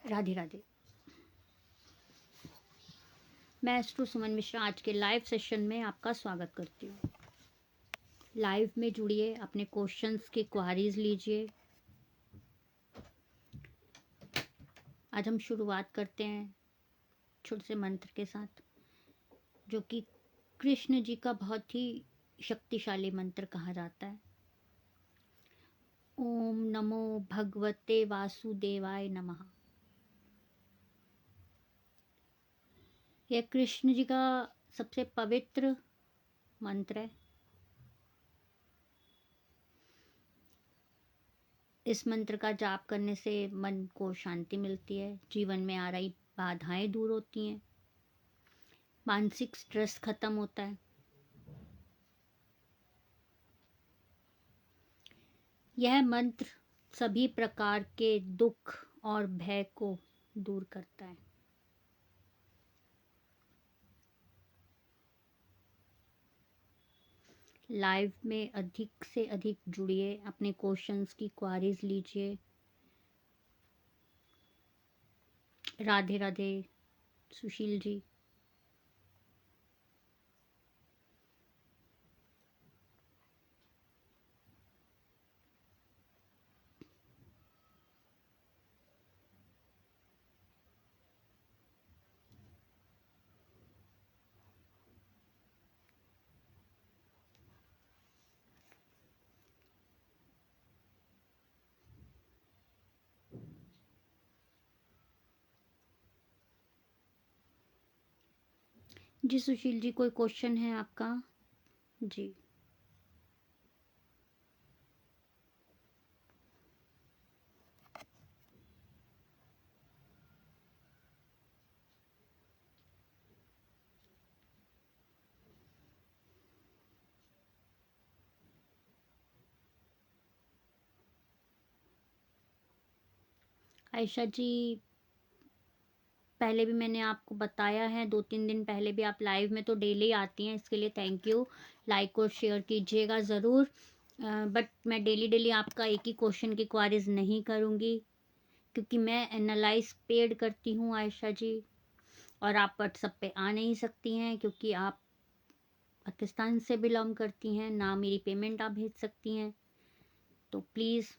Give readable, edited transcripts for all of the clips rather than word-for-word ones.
राधे राधे। मैं एस्ट्रो सुमन मिश्रा आज के लाइव सेशन में आपका स्वागत करती हूँ। लाइव में जुड़िए, अपने क्वेश्चंस की क्वारीज लीजिए। आज हम शुरुआत करते हैं छोटे से मंत्र के साथ, जो कि कृष्ण जी का बहुत ही शक्तिशाली मंत्र कहा जाता है। ओम नमो भगवते वासुदेवाय नमः। यह कृष्ण जी का सबसे पवित्र मंत्र है। इस मंत्र का जाप करने से मन को शांति मिलती है, जीवन में आ रही बाधाएं दूर होती हैं, मानसिक स्ट्रेस खत्म होता है। यह मंत्र सभी प्रकार के दुख और भय को दूर करता है। लाइव में अधिक से अधिक जुड़िए, अपने क्वेश्चंस की क्वारीज लीजिए। राधे राधे सुशील जी। जी सुशील जी, कोई क्वेश्चन है आपका? जी आयशा जी, पहले भी मैंने आपको बताया है, 2-3 दिन पहले भी, आप लाइव में तो डेली आती हैं, इसके लिए थैंक यू। लाइक और शेयर कीजिएगा ज़रूर। बट मैं डेली डेली आपका एक ही क्वेश्चन की क्वारीज नहीं करूँगी, क्योंकि मैं एनालाइज पेड करती हूँ आयशा जी, और आप व्हाट्सएप पे आ नहीं सकती हैं क्योंकि आप पाकिस्तान से बिलोंग करती हैं ना। मेरी पेमेंट आप भेज सकती हैं, तो प्लीज़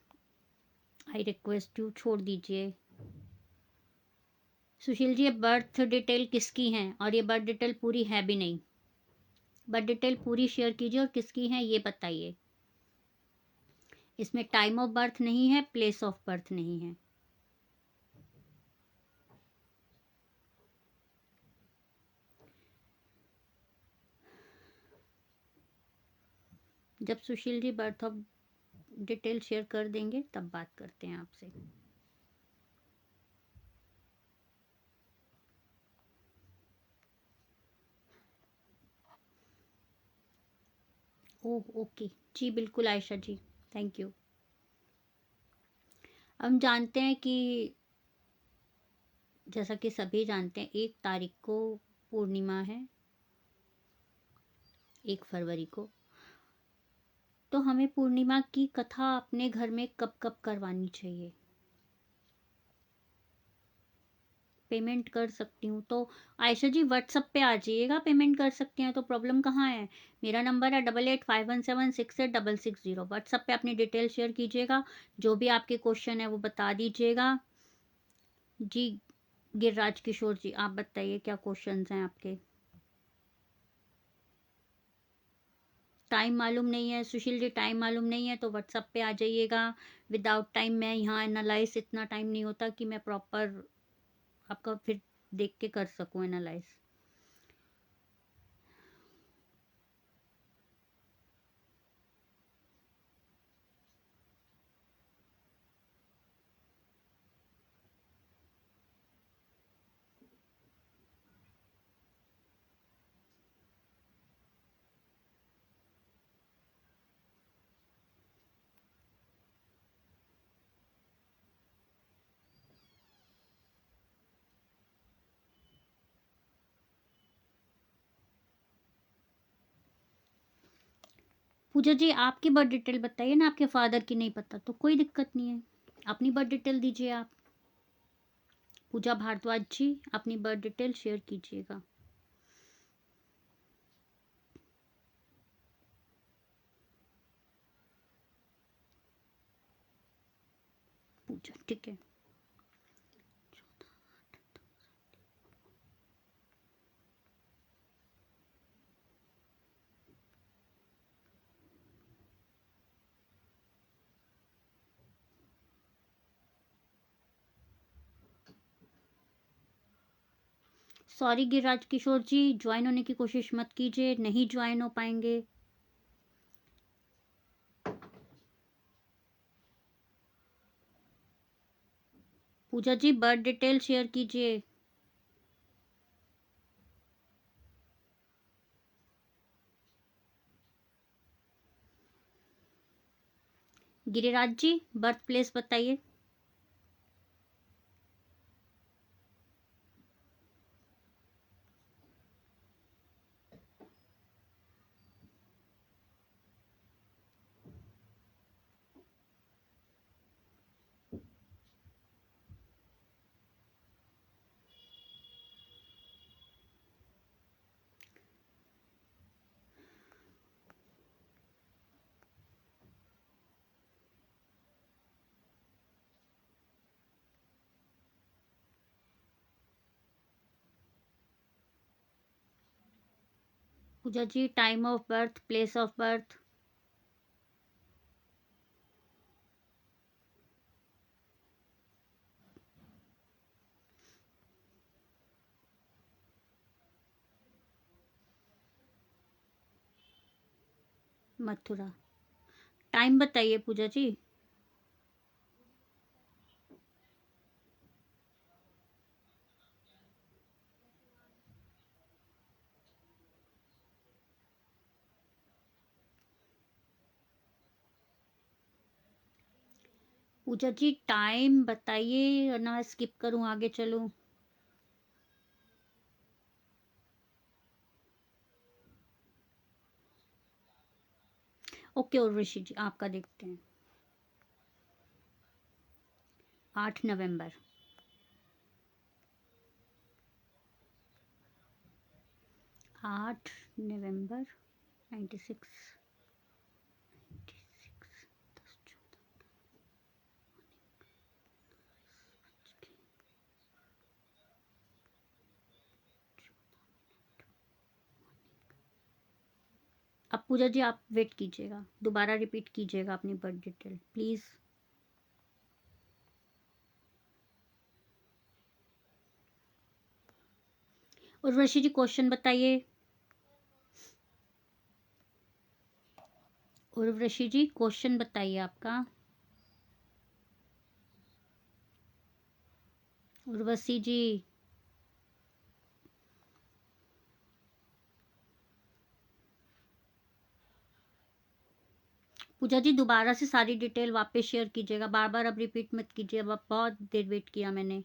आई रिक्वेस्ट यू, छोड़ दीजिए। सुशील जी, ये बर्थ डिटेल किसकी हैं? और ये बर्थ डिटेल पूरी है भी नहीं। बर्थ डिटेल पूरी शेयर कीजिए और किसकी है ये बताइए। इसमें टाइम ऑफ बर्थ नहीं है, प्लेस ऑफ बर्थ नहीं है। जब Sushil ji birth of detail share कर देंगे तब बात करते हैं आपसे। ओह ओके जी, बिल्कुल आयशा जी, थैंक यू। हम जानते हैं कि, जैसा कि सभी जानते हैं, 1 तारीख को पूर्णिमा है, 1 फरवरी को। तो हमें पूर्णिमा की कथा अपने घर में कब कब करवानी चाहिए? पेमेंट कर सकती हूँ तो आयशा जी व्हाट्सएप पे आ जाइएगा, पेमेंट कर सकती हैं तो प्रॉब्लम कहाँ है। मेरा नंबर है 8851768660। व्हाट्सएप पे अपनी डिटेल शेयर कीजिएगा, जो भी आपके क्वेश्चन है वो बता दीजिएगा। जी गिरिराज किशोर जी, आप बताइए क्या क्वेश्चन हैं आपके? टाइम मालूम नहीं है सुशील जी, टाइम मालूम नहीं है तो व्हाट्सएप पे आ जाइएगा। विदाउट टाइम मैं यहाँ एनालाइज, इतना टाइम नहीं होता कि मैं प्रॉपर आपका फिर देख के कर सकूँ एनालाइज। पूजा जी, आपकी बर्थ डिटेल बताइए ना, आपके फादर की नहीं पता तो कोई दिक्कत नहीं है, अपनी बर्थ डिटेल दीजिए आप। पूजा भारद्वाज जी अपनी बर्थ डिटेल शेयर कीजिएगा। पूजा ठीक है। सॉरी गिरिराज किशोर जी, ज्वाइन होने की कोशिश मत कीजिए, नहीं ज्वाइन हो पाएंगे। Pooja ji birth detail share कीजिए। गिरिराज जी बर्थ प्लेस बताइए। Pooja ji time of birth, place of birth. Mathura. Time बताइए पूजा जी। पूजा जी टाइम बताइए वरना मैं स्किप करूं आगे चलूं। ओके उर्वशी जी आपका देखते हैं। 8 नवंबर। 8 नवंबर 96। अब पूजा जी आप वेट कीजिएगा, दोबारा रिपीट कीजिएगा अपनी birth detail please. Urvashi ji question बताइए। उर्वशी जी क्वेश्चन बताइए आपका। उर्वशी जी। पूजा जी दोबारा से सारी डिटेल वापस शेयर कीजिएगा, बार बार अब रिपीट मत कीजिए, अब बहुत देर वेट किया मैंने।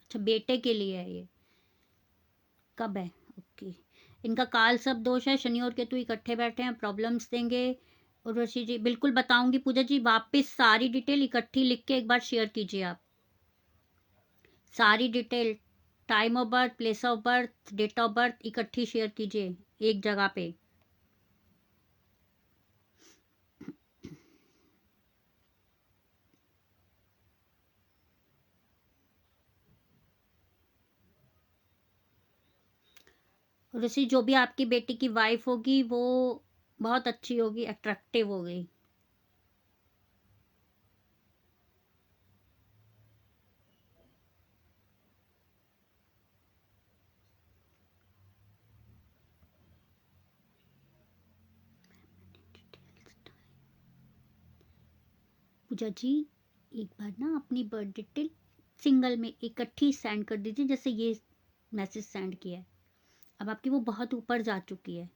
अच्छा बेटे के लिए है ये, कब है? ओके। इनका काल सब दोष है, शनि और केतु इकट्ठे बैठे हैं, प्रॉब्लम्स देंगे। उर्वशी जी बिल्कुल बताऊंगी पूजा जी, वापस सारी डिटेल इकट्ठी लिख के एक बार शेयर कीजिए आप। सारी detail, time of birth, place of birth, date of birth इकट्ठी शेयर कीजिए एक जगह पे। ऋषि जो भी आपकी बेटी की वाइफ होगी वो बहुत अच्छी होगी, अट्रैक्टिव होगी। पूजा जी एक बार ना अपनी बर्थ डिटेल सिंगल में इकट्ठी सेंड कर दीजिए, जैसे ये मैसेज सेंड किया है। अब आपकी वो बहुत ऊपर जा चुकी है,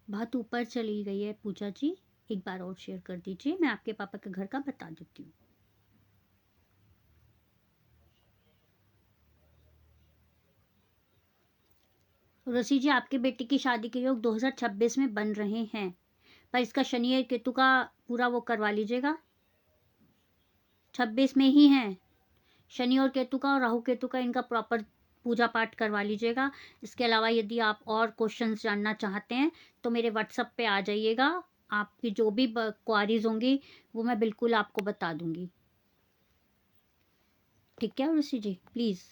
बहुत ऊपर चली गई है। पूजा जी एक बार और शेयर कर दीजिए, मैं आपके पापा के घर का बता देती हूँ। ऋषि जी, आपके बेटे की शादी के योग 2026 में बन रहे हैं, पर इसका शनि और केतु का पूरा वो करवा लीजिएगा। 26 में ही है, शनि और केतु का और राहु केतु का इनका प्रॉपर पूजा पाठ करवा लीजिएगा। इसके अलावा यदि आप और क्वेश्चंस जानना चाहते हैं तो मेरे व्हाट्सएप पे आ जाइएगा। आपकी जो भी क्वारीज होंगी वो मैं बिल्कुल आपको बता दूंगी। ठीक है ऋषि जी, प्लीज़।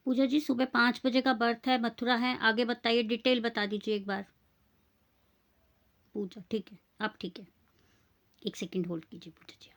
पूजा जी, सुबह 5 बजे का बर्थ है, मथुरा है। आगे बताइए, डिटेल बता दीजिए एक बार। पूजा ठीक है, आप ठीक है। एक सेकंड होल्ड कीजिए पूजा जी।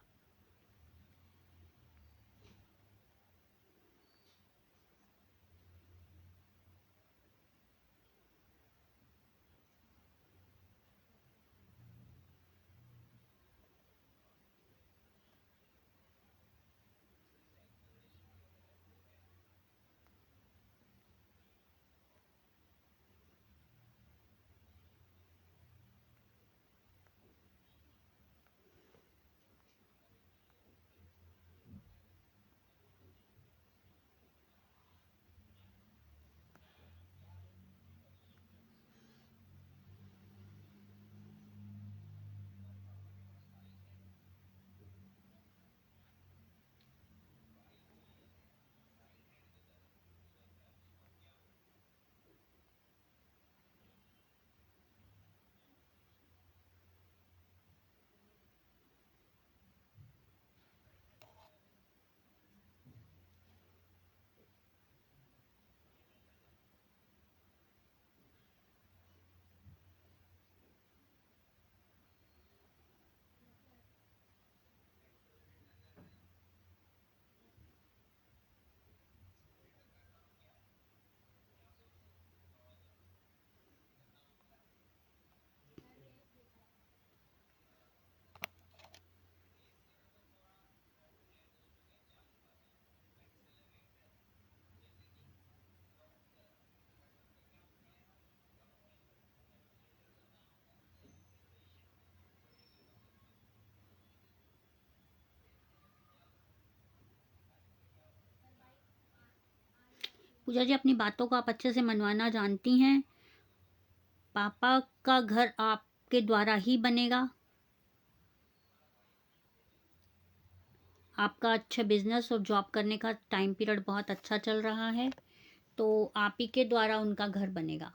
पूजा जी, अपनी बातों को आप अच्छे से मनवाना जानती हैं। पापा का घर आपके द्वारा ही बनेगा। आपका अच्छा बिजनेस और जॉब करने का टाइम पीरियड बहुत अच्छा चल रहा है, तो आप ही के द्वारा उनका घर बनेगा।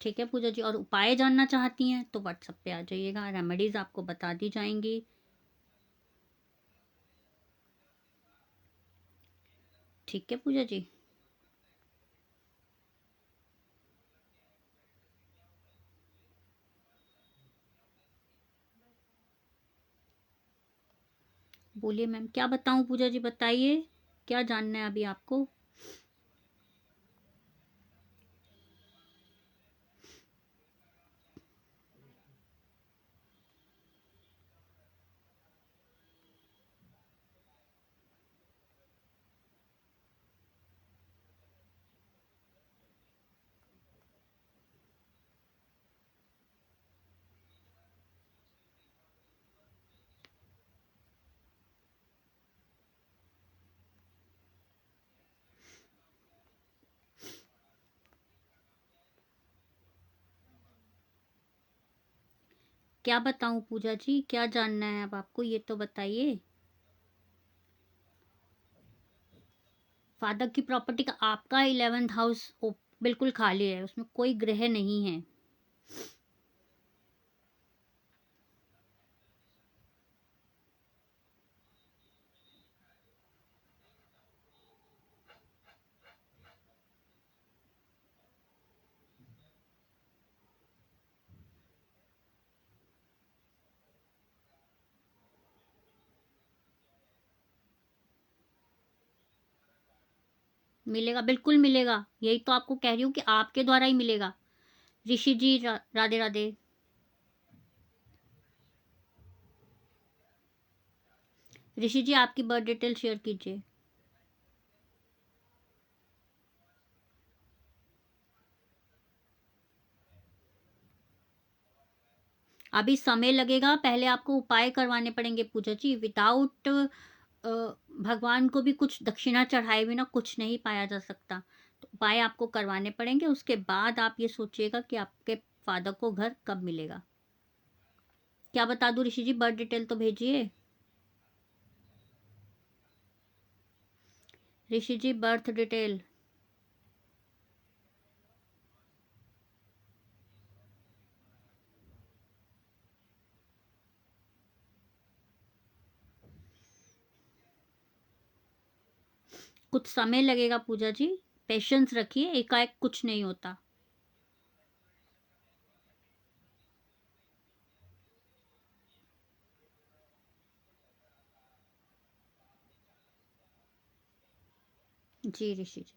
ठीक है पूजा जी, और उपाय जानना चाहती हैं तो व्हाट्सएप पे आ जाइएगा, रेमेडीज आपको बता दी जाएंगी। ठीक है पूजा जी। बोलिए मैम, क्या बताऊं पूजा जी, बताइए क्या जानना है अभी आपको। क्या बताऊं पूजा जी, क्या जानना है अब आपको, ये तो बताइए। फादर की प्रॉपर्टी का आपका 11th हाउस बिल्कुल खाली है, उसमें कोई ग्रह नहीं है। मिलेगा, बिल्कुल मिलेगा। यही तो आपको कह रही हूँ कि आपके द्वारा ही मिलेगा। ऋषि जी राधे राधे। ऋषि जी आपकी बर्थ डिटेल शेयर कीजिए। अभी समय लगेगा, पहले आपको उपाय करवाने पड़ेंगे पूजा जी। विदाउट भगवान को भी कुछ दक्षिणा चढ़ाए बिना कुछ नहीं पाया जा सकता। तो उपाय आपको करवाने पड़ेंगे, उसके बाद आप ये सोचिएगा कि आपके फादर को घर कब मिलेगा। क्या बता दूं ऋषि जी, बर्थ डिटेल तो भेजिए। ऋषि जी बर्थ डिटेल। कुछ समय लगेगा पूजा जी, पेशेंस रखिए, एकाएक कुछ नहीं होता। जी ऋषि जी।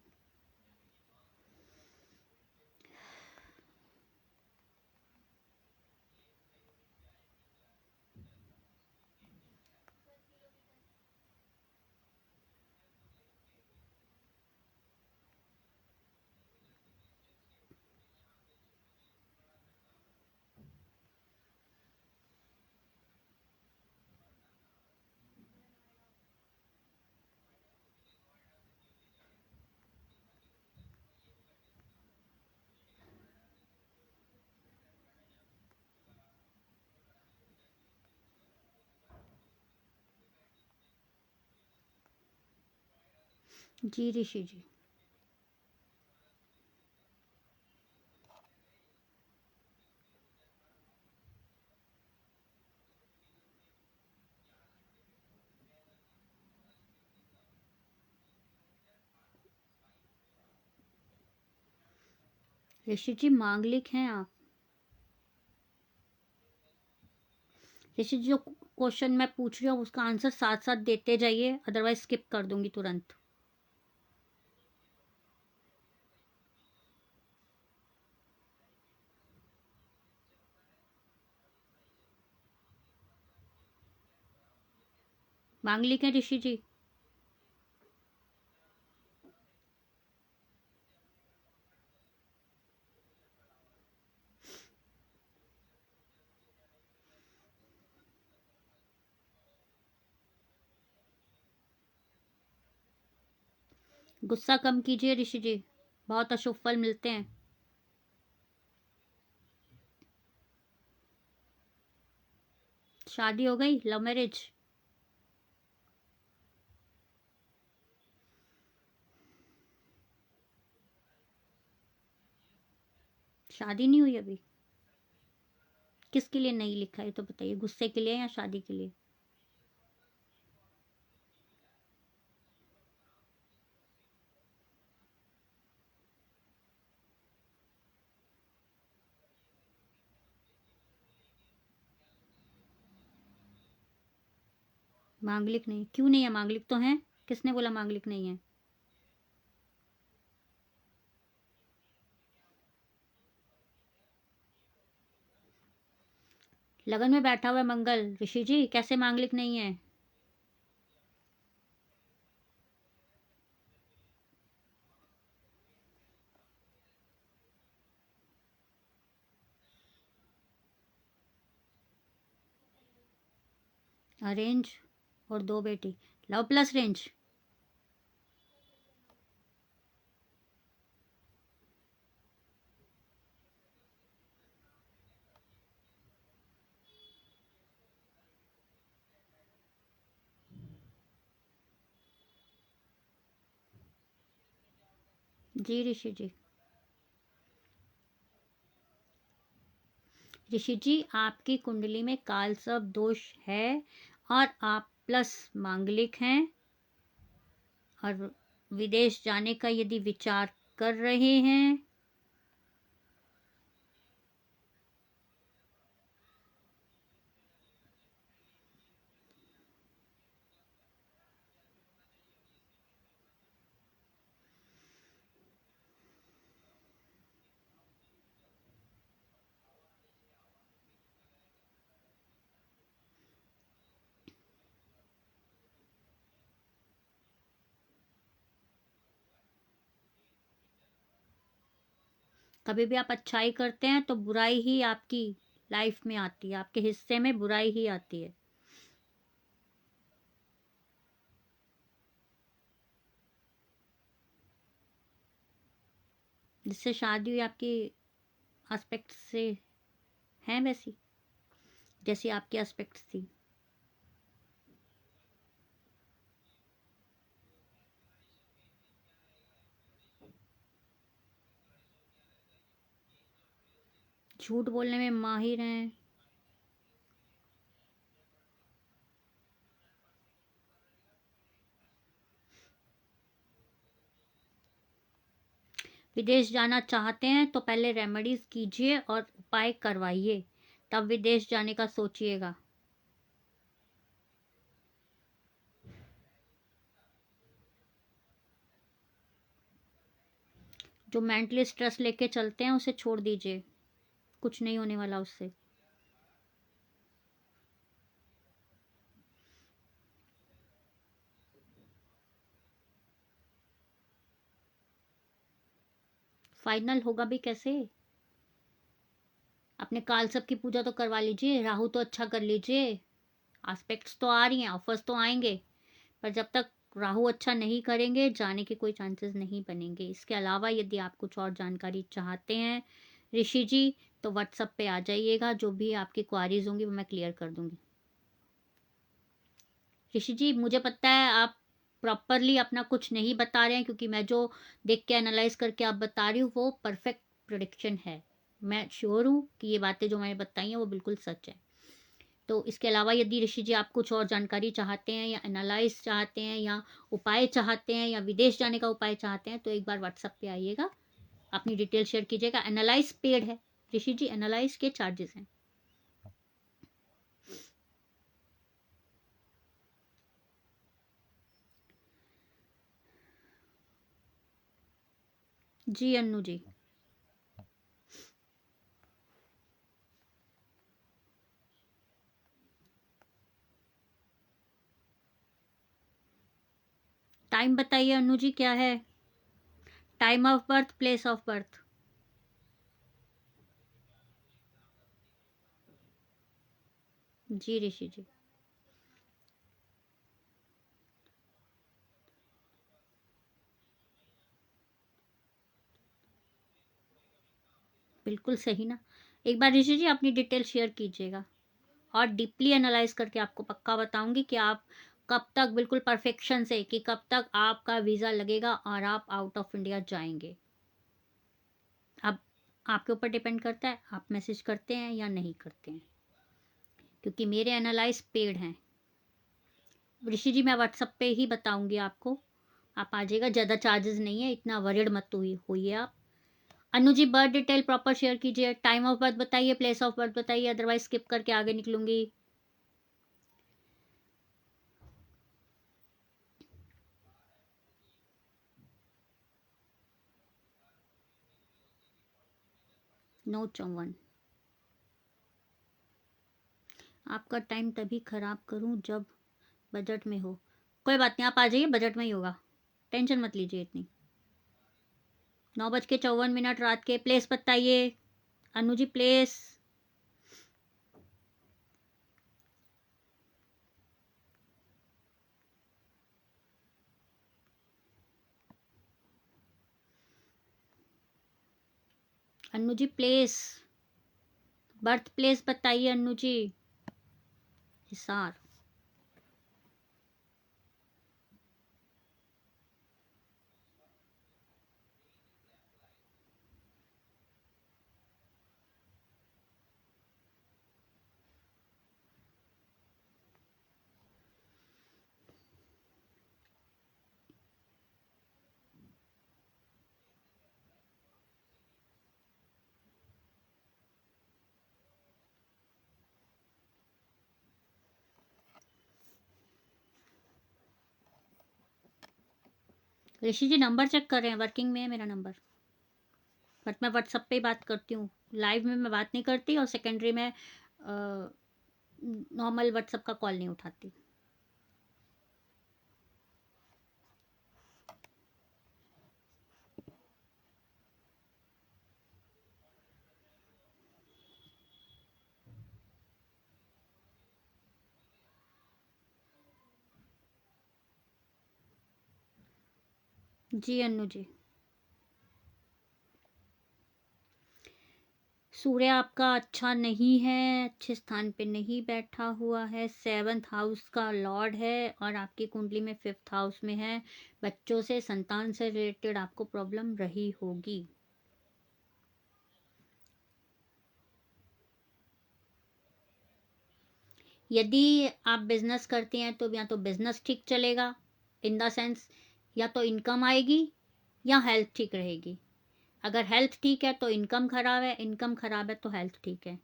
जी ऋषि जी। ऋषि जी मांगलिक हैं आप। ऋषि जी जो क्वेश्चन मैं पूछ रही हूँ उसका आंसर साथ साथ देते जाइए, अदरवाइज स्किप कर दूंगी तुरंत। मांगलिक हैं ऋषि जी। गुस्सा कम कीजिए ऋषि जी, बहुत अशुभ फल मिलते हैं। शादी हो गई, लव मैरिज? शादी नहीं हुई अभी? किसके लिए नहीं लिखा है तो बताइए, गुस्से के लिए या शादी के लिए? मांगलिक नहीं? क्यों नहीं है? मांगलिक तो हैं। किसने बोला मांगलिक नहीं है? लगन में बैठा हुआ है मंगल, ऋषि जी कैसे मांगलिक नहीं है? अरेंज और दो बेटी, लव प्लस रेंज। जी ऋषि जी। ऋषि जी आपकी कुंडली में काल सर्प दोष है, और आप प्लस मांगलिक हैं, और विदेश जाने का यदि विचार कर रहे हैं। कभी भी आप अच्छाई करते हैं तो बुराई ही आपकी लाइफ में आती है, आपके हिस्से में बुराई ही आती है। जिससे शादी हुई आपकी एस्पेक्ट से हैं वैसी, जैसी आपकी एस्पेक्ट्स थी। झूठ बोलने में माहिर हैं। विदेश जाना चाहते हैं तो पहले रेमेडीज कीजिए और उपाय करवाइए, तब विदेश जाने का सोचिएगा। जो मेंटली स्ट्रेस लेके चलते हैं उसे छोड़ दीजिए, कुछ नहीं होने वाला उससे। फाइनल होगा भी कैसे? अपने कालसर्प की पूजा तो करवा लीजिए, राहु तो अच्छा कर लीजिए। एस्पेक्ट्स तो आ रही हैं, ऑफर्स तो आएंगे, पर जब तक राहु अच्छा नहीं करेंगे जाने के कोई चांसेस नहीं बनेंगे। इसके अलावा यदि आप कुछ और जानकारी चाहते हैं ऋषि जी, तो व्हाट्सएप पे आ जाइएगा, जो भी आपकी क्वारीज होंगी वो मैं क्लियर कर दूंगी। ऋषि जी, मुझे पता है आप प्रॉपरली अपना कुछ नहीं बता रहे हैं, क्योंकि मैं जो देख के एनालाइज करके आप बता रही हूँ वो परफेक्ट प्रोडिक्शन है। मैं श्योर हूँ कि ये बातें जो मैंने बताई हैं वो बिल्कुल सच है। तो इसके अलावा यदि ऋषि जी आप कुछ और जानकारी चाहते हैं या एनालाइज चाहते हैं या उपाय चाहते हैं या विदेश जाने का उपाय चाहते हैं, तो एक बार व्हाट्सएप पे आइएगा, अपनी डिटेल शेयर कीजिएगा। एनालाइज पेड है ऋषि जी, एनालाइज के चार्जेस हैं। जी अन्नू जी। टाइम बताइए अन्नू जी, क्या है? Time of birth, place of birth. जी ऋषि जी। बिल्कुल सही ना। एक बार ऋषि जी अपनी डिटेल शेयर कीजिएगा, और डीपली एनालाइज करके आपको पक्का बताऊंगी कि आप कब तक, बिल्कुल परफेक्शन से, कि कब तक आपका वीज़ा लगेगा और आप आउट ऑफ इंडिया जाएंगे। अब आपके ऊपर डिपेंड करता है आप मैसेज करते हैं या नहीं करते हैं, क्योंकि मेरे एनालाइज पेड हैं। ऋषि जी मैं व्हाट्सएप पे ही बताऊंगी आपको, आप आ जाइएगा, ज़्यादा चार्जेस नहीं है, इतना वरीड मत होइए आप। Anu ji birth detail proper share कीजिए, टाइम ऑफ बर्थ बताइए, प्लेस ऑफ बर्थ बताइए, अदरवाइज स्किप करके आगे निकलूंगी। नो चौवन। आपका टाइम तभी खराब करूं जब बजट में हो। कोई बात नहीं, आप आ जाइए, बजट में ही होगा, टेंशन मत लीजिए इतनी। 9:54 रात के। प्लेस बताइए Anu ji, place. Anu ji place, birth place बताइए अनु जी। हिसार। ऋषि जी नंबर चेक कर रहे हैं, वर्किंग में है मेरा नंबर, बट मैं व्हाट्सएप पे ही बात करती हूँ, लाइव में मैं बात नहीं करती, और सेकेंडरी में नॉर्मल व्हाट्सएप का कॉल नहीं उठाती। जी अन्नू जी, सूर्य आपका अच्छा नहीं है, अच्छे स्थान पे नहीं बैठा हुआ है, 7th हाउस का लॉर्ड है और आपकी कुंडली में 5th हाउस में है। बच्चों से, संतान से रिलेटेड आपको प्रॉब्लम रही होगी। यदि आप बिजनेस करते हैं तो या तो बिजनेस ठीक चलेगा, इन द सेंस या तो इनकम आएगी या हेल्थ ठीक रहेगी। अगर हेल्थ ठीक है तो इनकम खराब है, इनकम खराब है तो हेल्थ ठीक है।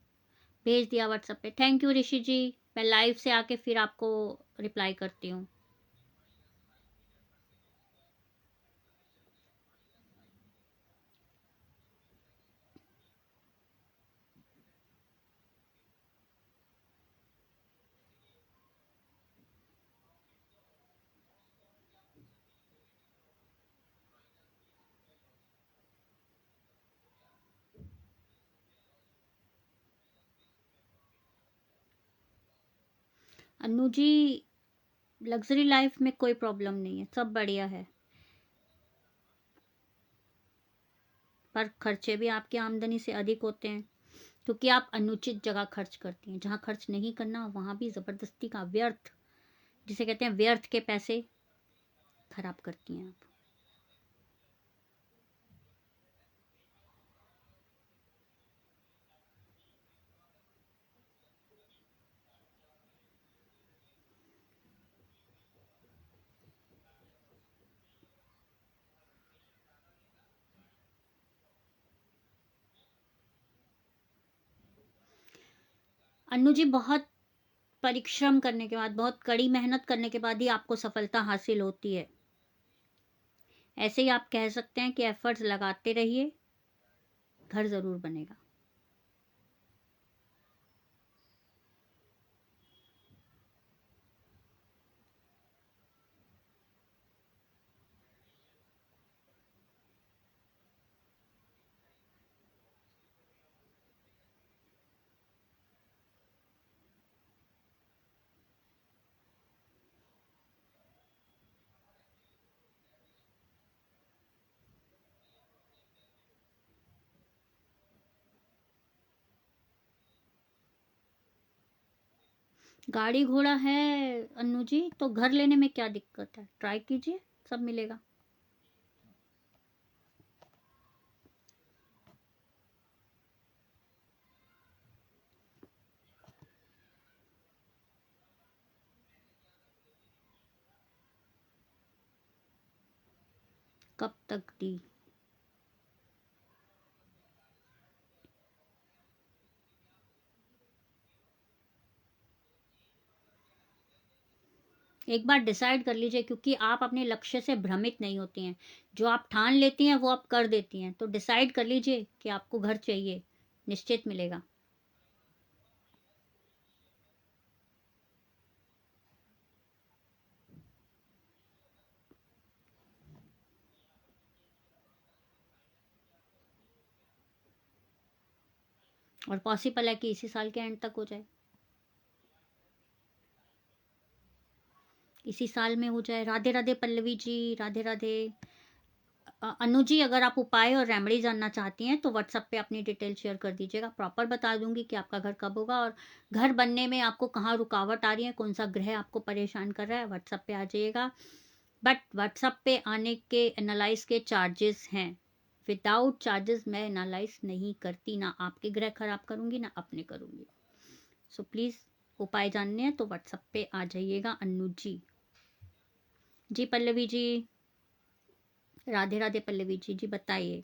भेज दिया व्हाट्सएप पे। थैंक यू ऋषि जी, मैं लाइव से आके फिर आपको रिप्लाई करती हूँ। अन्नू जी, लग्जरी लाइफ में कोई प्रॉब्लम नहीं है, सब बढ़िया है। पर खर्चे भी आपकी आमदनी से अधिक होते हैं क्योंकि आप अनुचित जगह खर्च करती हैं। जहाँ खर्च नहीं करना वहाँ भी ज़बरदस्ती का व्यर्थ, जिसे कहते हैं व्यर्थ के पैसे खराब करती हैं आप। अन्नू जी, बहुत परिश्रम करने के बाद, बहुत कड़ी मेहनत करने के बाद ही आपको सफलता हासिल होती है। ऐसे ही आप कह सकते हैं कि एफर्ट्स लगाते रहिए, घर ज़रूर बनेगा। गाड़ी घोड़ा है अन्नू जी, तो घर लेने में क्या दिक्कत है? ट्राई कीजिए, सब मिलेगा। कब तक दी? एक बार डिसाइड कर लीजिए, क्योंकि आप अपने लक्ष्य से भ्रमित नहीं होती हैं। जो आप ठान लेती हैं वो आप कर देती हैं। तो डिसाइड कर लीजिए कि आपको घर चाहिए, निश्चित मिलेगा। और पॉसिबल है कि इसी साल के एंड तक हो जाए, इसी साल में हो जाए। राधे राधे पल्लवी जी, राधे राधे। अनु जी, अगर आप उपाय और रेमेडी जानना चाहती हैं तो व्हाट्सएप पे अपनी डिटेल शेयर कर दीजिएगा, प्रॉपर बता दूंगी कि आपका घर कब होगा और घर बनने में आपको कहाँ रुकावट आ रही है, कौन सा ग्रह आपको परेशान कर रहा है। व्हाट्सएप पे आ जाइएगा। बट व्हाट्सएप पे आने के एनालाइज के चार्जेस हैं। विदाउट चार्जेस मैं एनालाइज नहीं करती, ना आपके ग्रह खराब करूंगी ना अपने करूंगी। सो प्लीज़, उपाय जानने हैं तो व्हाट्सएप पे आ जाइएगा अनु जी। जी पल्लवी जी, राधे राधे पल्लवी जी, जी बताइए।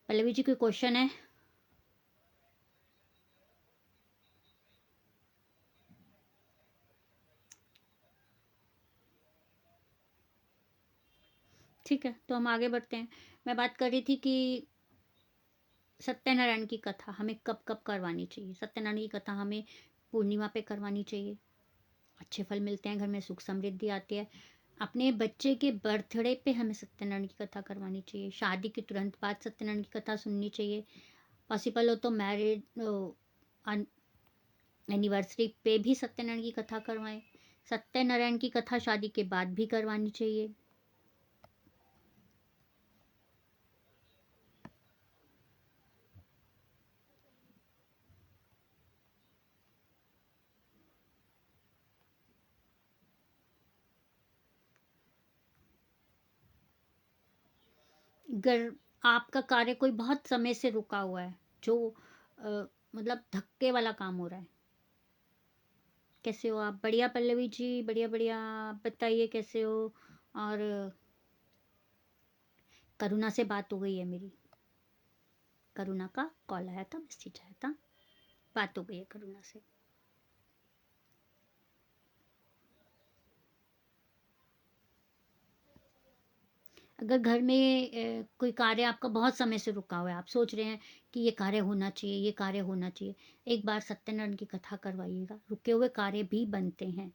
पल्लवी जी, कोई क्वेश्चन है? ठीक है, तो हम आगे बढ़ते हैं। मैं बात कर रही थी कि सत्यनारायण की कथा हमें कब कब करवानी चाहिए। सत्यनारायण की कथा हमें पूर्णिमा पे करवानी चाहिए, अच्छे फल मिलते हैं, घर में सुख समृद्धि आती है। अपने बच्चे के बर्थडे पे हमें सत्यनारायण की कथा करवानी चाहिए। शादी के तुरंत बाद सत्यनारायण की कथा सुननी चाहिए। पॉसिबल हो तो मैरिड एनिवर्सरी पे भी सत्यनारायण की कथा करवाएं। सत्यनारायण की कथा शादी के बाद भी करवानी चाहिए। अगर आपका कार्य कोई बहुत समय से रुका हुआ है, जो मतलब धक्के वाला काम हो रहा है। कैसे हो आप? बढ़िया पल्लवी जी, बढ़िया बढ़िया। आप बताइए कैसे हो? और करुणा से बात हो गई है मेरी। करुणा का कॉल आया था, मैसेज आया था, बात हो गई है करुणा से। अगर घर में कोई कार्य आपका बहुत समय से रुका हुआ है, आप सोच रहे हैं कि ये कार्य होना चाहिए, ये कार्य होना चाहिए, एक बार सत्यनारायण की कथा करवाइएगा, रुके हुए कार्य भी बनते हैं।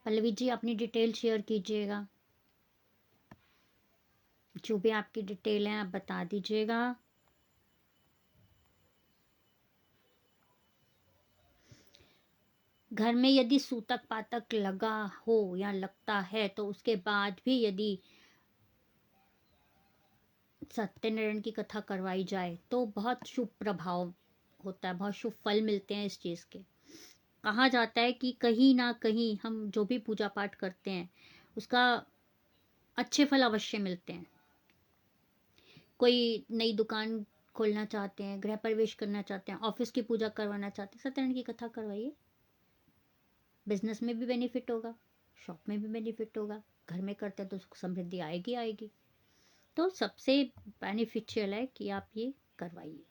पल्लवी जी अपनी डिटेल शेयर कीजिएगा, जो भी आपकी डिटेल है आप बता दीजिएगा। घर में यदि सूतक पातक लगा हो या लगता है, तो उसके बाद भी यदि सत्यनारायण की कथा करवाई जाए तो बहुत शुभ प्रभाव होता है, बहुत शुभ फल मिलते हैं इस चीज़ के। कहा जाता है कि कहीं ना कहीं हम जो भी पूजा पाठ करते हैं उसका अच्छे फल अवश्य मिलते हैं। कोई नई दुकान खोलना चाहते हैं, गृह प्रवेश करना चाहते हैं, ऑफिस की पूजा करवाना चाहते हैं, सत्यनारायण की कथा करवाइए। बिजनेस में भी बेनिफिट होगा, शॉप में भी बेनिफिट होगा, घर में करते हैं तो सुख समृद्धि आएगी आएगी। तो सबसे बेनिफिशियल है कि आप ये करवाइए।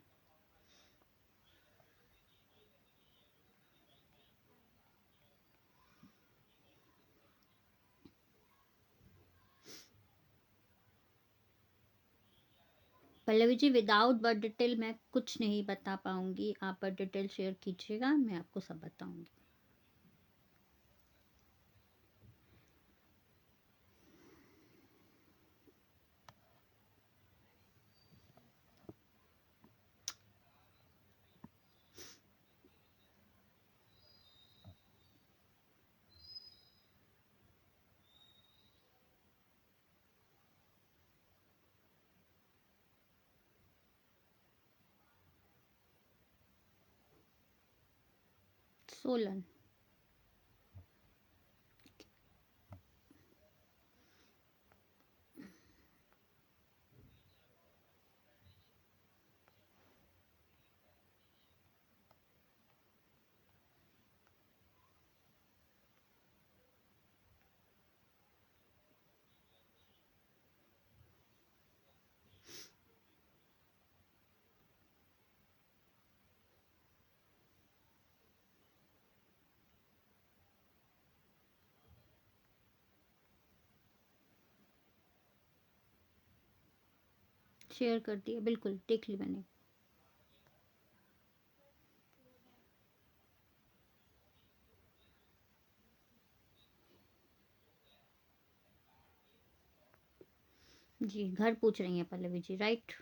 Pallavi ji without birth detail मैं कुछ नहीं बता पाऊंगी, आप बर्थ डिटेल शेयर कीजिएगा, मैं आपको सब बताऊंगी। सोलन। शेयर कर दिया, बिल्कुल देख ली मैंने। जी घर पूछ रही हैं पल्लवी जी, राइट।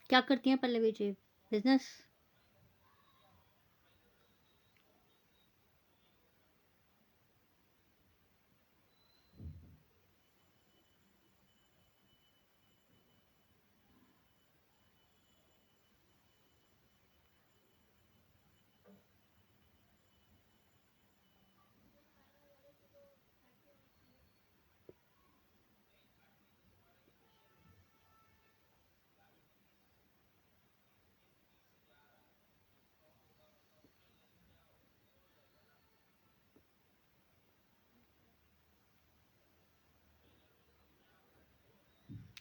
क्या करती हैं पल्लवी जी? बिजनेस।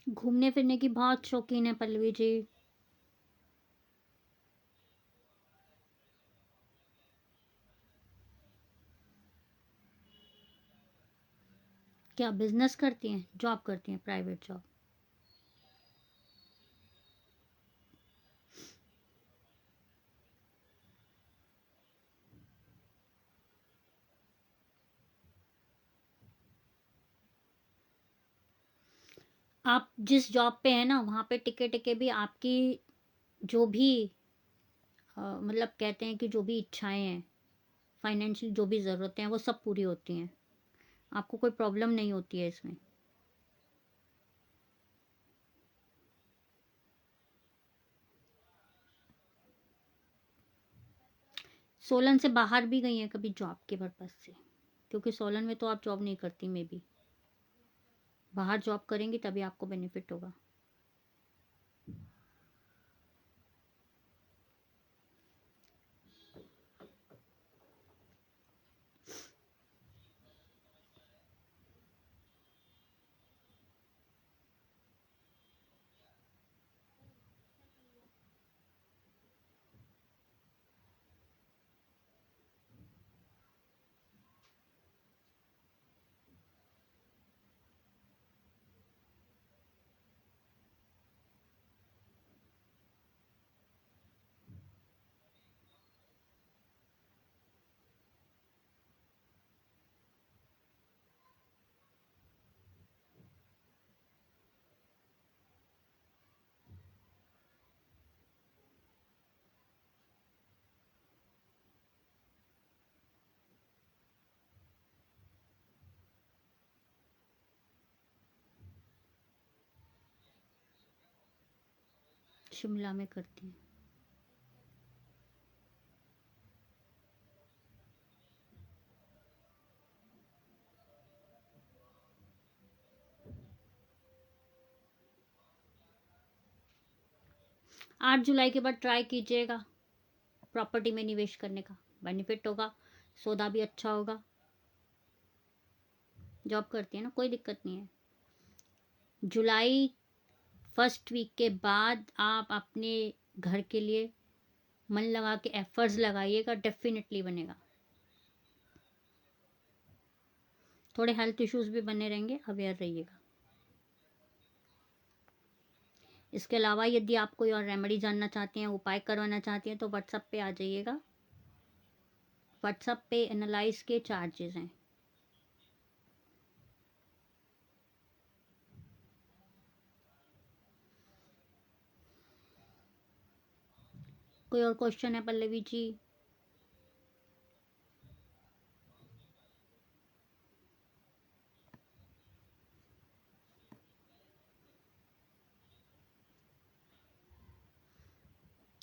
घूमने फिरने की बहुत शौकीन है पल्लवी जी। क्या बिजनेस करती हैं, जॉब करती हैं, प्राइवेट जॉब? आप जिस जॉब पे हैं ना, वहाँ पे टिके टिके भी आपकी जो भी मतलब कहते हैं कि जो भी इच्छाएं हैं, फाइनेंशियल जो भी ज़रूरतें हैं, वो सब पूरी होती हैं। आपको कोई प्रॉब्लम नहीं होती है इसमें। सोलन से बाहर भी गई हैं कभी जॉब के पर्पज़ से? क्योंकि सोलन में तो आप जॉब नहीं करती, मे बी बाहर जॉब करेंगी तभी आपको बेनिफिट होगा। शिमला में करती हैं? 8 जुलाई के बाद ट्राई कीजिएगा प्रॉपर्टी में निवेश करने का, बेनिफिट होगा, सौदा भी अच्छा होगा। जॉब करती है ना, कोई दिक्कत नहीं है। जुलाई फर्स्ट वीक के बाद आप अपने घर के लिए मन लगा के एफर्ट्स लगाइएगा, डेफिनेटली बनेगा। थोड़े हेल्थ इश्यूज भी बने रहेंगे, अवेयर रहिएगा। इसके अलावा यदि आप कोई और रेमेडी जानना चाहते हैं, उपाय करवाना चाहती हैं, तो व्हाट्सएप पे आ जाइएगा। व्हाट्सएप पे एनालाइज के चार्जेस हैं। कोई और क्वेश्चन है पल्लवी जी?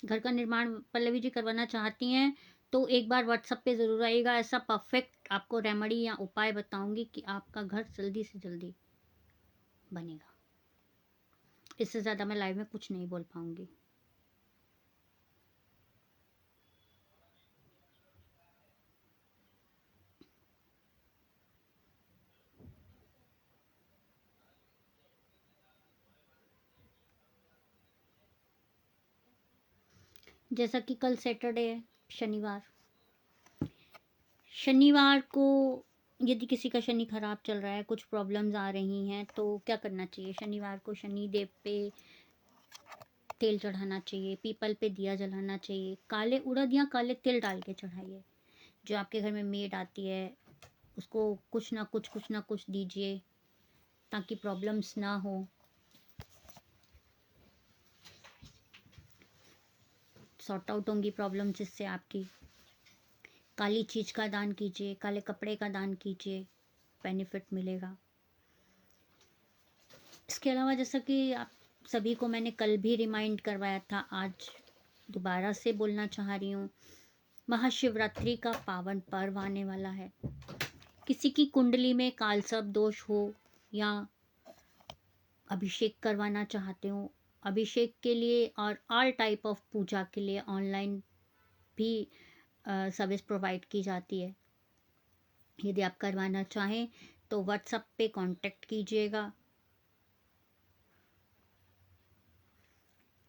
घर का निर्माण पल्लवी जी करवाना चाहती हैं तो एक बार व्हाट्सएप पे ज़रूर आइएगा। ऐसा परफेक्ट आपको रेमेडी या उपाय बताऊंगी कि आपका घर जल्दी से जल्दी बनेगा। इससे ज़्यादा मैं लाइव में कुछ नहीं बोल पाऊंगी। जैसा कि कल सैटरडे है, शनिवार, शनिवार को यदि किसी का शनि खराब चल रहा है, कुछ प्रॉब्लम्स आ रही हैं, तो क्या करना चाहिए? शनिवार को शनि देव पे तेल चढ़ाना चाहिए, पीपल पे दिया जलाना चाहिए, काले उड़द या काले तिल डाल के चढ़ाइए। जो आपके घर में मेड आती है उसको कुछ ना कुछ दीजिए ताकि प्रॉब्लम्स ना हो। सॉर्ट आउट होंगी प्रॉब्लम्स इससे आपकी। काली चीज़ का दान कीजिए, काले कपड़े का दान कीजिए, बेनिफिट मिलेगा। इसके अलावा जैसा कि आप सभी को मैंने कल भी रिमाइंड करवाया था, आज दोबारा से बोलना चाह रही हूँ, महाशिवरात्रि का पावन पर्व आने वाला है। किसी की कुंडली में कालसर्प दोष हो या अभिषेक करवाना चाहते हो, अभिषेक के लिए और ऑल टाइप ऑफ पूजा के लिए ऑनलाइन भी सर्विस प्रोवाइड की जाती है। यदि आप करवाना चाहें तो व्हाट्सएप पे कांटेक्ट कीजिएगा।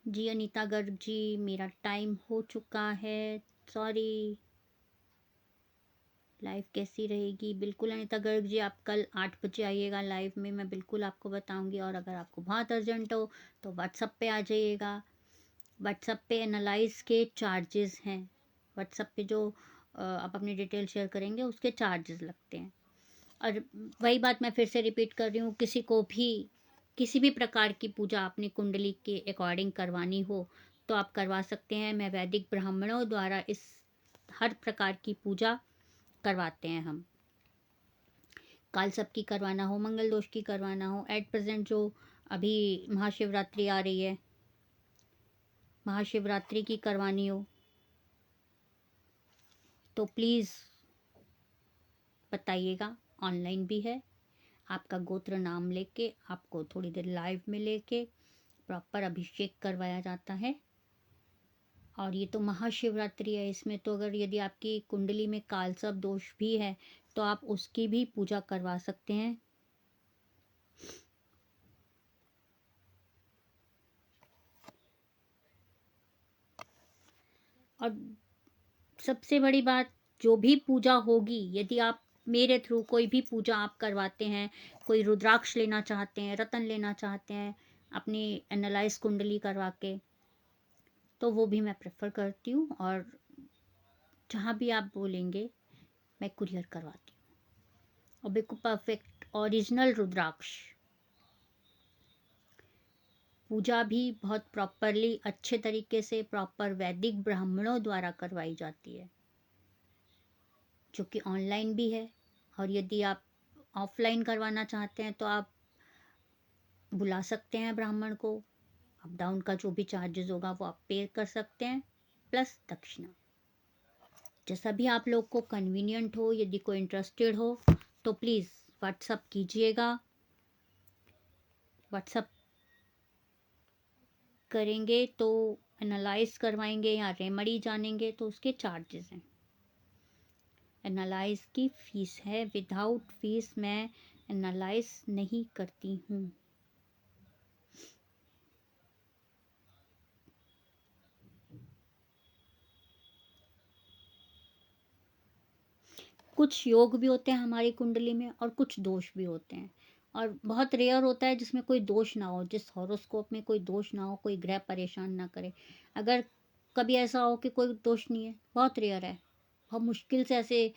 जी अनीता गर्ग जी, मेरा टाइम हो चुका है, सॉरी। लाइव कैसी रहेगी? बिल्कुल अनीता गर्ग जी, आप कल 8 बजे आइएगा लाइव में, मैं बिल्कुल आपको बताऊंगी। और अगर आपको बहुत अर्जेंट हो तो व्हाट्सअप पे आ जाइएगा। व्हाट्सअप पे एनालाइज के चार्जेस हैं। व्हाट्सअप पे जो आप अपनी डिटेल शेयर करेंगे उसके चार्जेस लगते हैं। और वही बात मैं फिर से रिपीट कर रही हूँ, किसी को भी किसी भी प्रकार की पूजा अपनी कुंडली के अकॉर्डिंग करवानी हो तो आप करवा सकते हैं। मैं वैदिक ब्राह्मणों द्वारा इस हर प्रकार की पूजा करवाते हैं हम। कालसर्प की करवाना हो, मंगल दोष की करवाना हो, एट प्रेजेंट जो अभी महाशिवरात्रि आ रही है, महाशिवरात्रि की करवानी हो तो प्लीज़ बताइएगा। ऑनलाइन भी है। आपका गोत्र नाम लेके आपको थोड़ी देर लाइव में लेके प्रॉपर अभिषेक करवाया जाता है। और ये तो महाशिवरात्रि है, इसमें तो अगर यदि आपकी कुंडली में कालसर्प दोष भी है तो आप उसकी भी पूजा करवा सकते हैं। और सबसे बड़ी बात, जो भी पूजा होगी, यदि आप मेरे थ्रू कोई भी पूजा आप करवाते हैं, कोई रुद्राक्ष लेना चाहते हैं, रतन लेना चाहते हैं अपनी एनालाइज कुंडली करवा के, तो वो भी मैं प्रेफर करती हूँ। और जहाँ भी आप बोलेंगे मैं कुरियर करवाती हूँ। और बिल्कुल परफेक्ट ओरिजिनल रुद्राक्ष। पूजा भी बहुत प्रॉपरली अच्छे तरीके से प्रॉपर वैदिक ब्राह्मणों द्वारा करवाई जाती है, जो कि ऑनलाइन भी है। और यदि आप ऑफलाइन करवाना चाहते हैं तो आप बुला सकते हैं ब्राह्मण को। अप डाउन का जो भी चार्जेस होगा वो आप पे कर सकते हैं, प्लस दक्षिणा। जैसा भी आप लोग को कन्वीनियंट हो, यदि कोई इंटरेस्टेड हो तो प्लीज़ व्हाट्सअप कीजिएगा। व्हाट्सअप करेंगे तो एनालाइज करवाएंगे या रेमेडी जानेंगे तो उसके चार्जेस हैं। एनालाइज की फ़ीस है, विदाउट फीस मैं एनालाइज नहीं करती हूँ। कुछ योग भी होते हैं हमारी कुंडली में और कुछ दोष भी होते हैं। और बहुत रेयर होता है जिसमें कोई दोष ना हो, जिस हॉरोस्कोप में कोई दोष ना हो, कोई ग्रह परेशान ना करे। अगर कभी ऐसा हो कि कोई दोष नहीं है, बहुत रेयर है, बहुत मुश्किल से ऐसे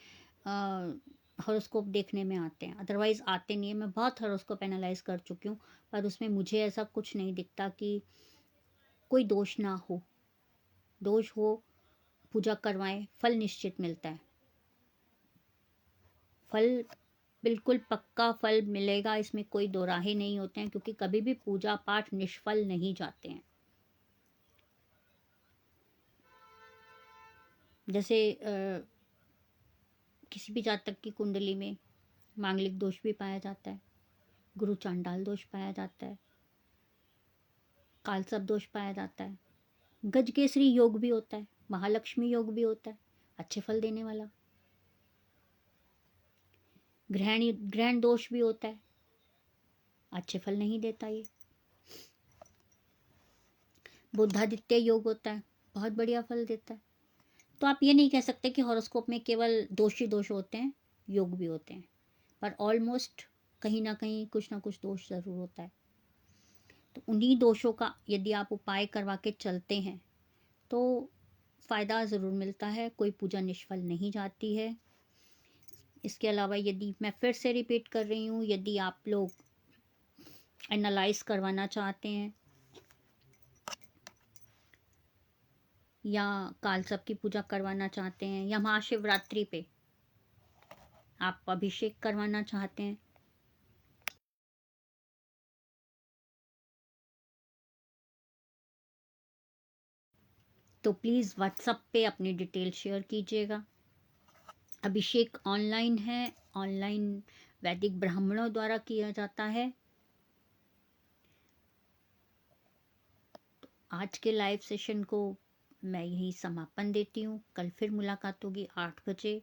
हॉरोस्कोप देखने में आते हैं, अदरवाइज आते नहीं है। मैं बहुत हॉरोस्कोप एनालाइज कर चुकी हूँ, पर उसमें मुझे ऐसा कुछ नहीं दिखता कि कोई दोष ना हो। दोष हो, पूजा करवाएं, फल निश्चित मिलता है। फल बिल्कुल पक्का फल मिलेगा, इसमें कोई दो राहें नहीं होते हैं, क्योंकि कभी भी पूजा पाठ निष्फल नहीं जाते हैं। जैसे किसी भी जातक की कुंडली में मांगलिक दोष भी पाया जाता है, गुरु चांडाल दोष पाया जाता है, कालसर्प दोष पाया जाता है, गजकेसरी योग भी होता है, महालक्ष्मी योग भी होता है, अच्छे फल देने वाला। ग्रहण दोष भी होता है, अच्छे फल नहीं देता ये। बुद्धादित्य योग होता है, बहुत बढ़िया फल देता है। तो आप ये नहीं कह सकते कि हॉरोस्कोप में केवल दोष ही दोष होते हैं, योग भी होते हैं, पर ऑलमोस्ट कहीं ना कहीं कुछ ना कुछ दोष ज़रूर होता है। तो उन्हीं दोषों का यदि आप उपाय करवा के चलते हैं तो फ़ायदा ज़रूर मिलता है, कोई पूजा निष्फल नहीं जाती है। इसके अलावा यदि मैं फिर से रिपीट कर रही हूँ, यदि आप लोग एनालाइज करवाना चाहते हैं या कालसर्प की पूजा करवाना चाहते हैं या महाशिवरात्रि पे आप अभिषेक करवाना चाहते हैं, तो प्लीज़ व्हाट्सएप पे अपनी डिटेल शेयर कीजिएगा। अभिषेक ऑनलाइन है, ऑनलाइन वैदिक ब्राह्मणों द्वारा किया जाता है। आज के लाइव सेशन को मैं यही समापन देती हूँ। कल फिर मुलाकात होगी 8 बजे।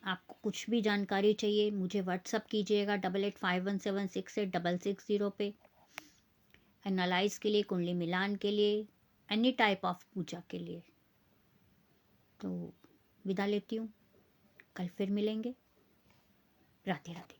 आपको कुछ भी जानकारी चाहिए मुझे व्हाट्सअप कीजिएगा 8851768660 पे। एनालाइज के लिए, कुंडली मिलान के लिए, एनी टाइप ऑफ पूजा के लिए। तो विदा लेती हूँ, कल फिर मिलेंगे। राधे राधे।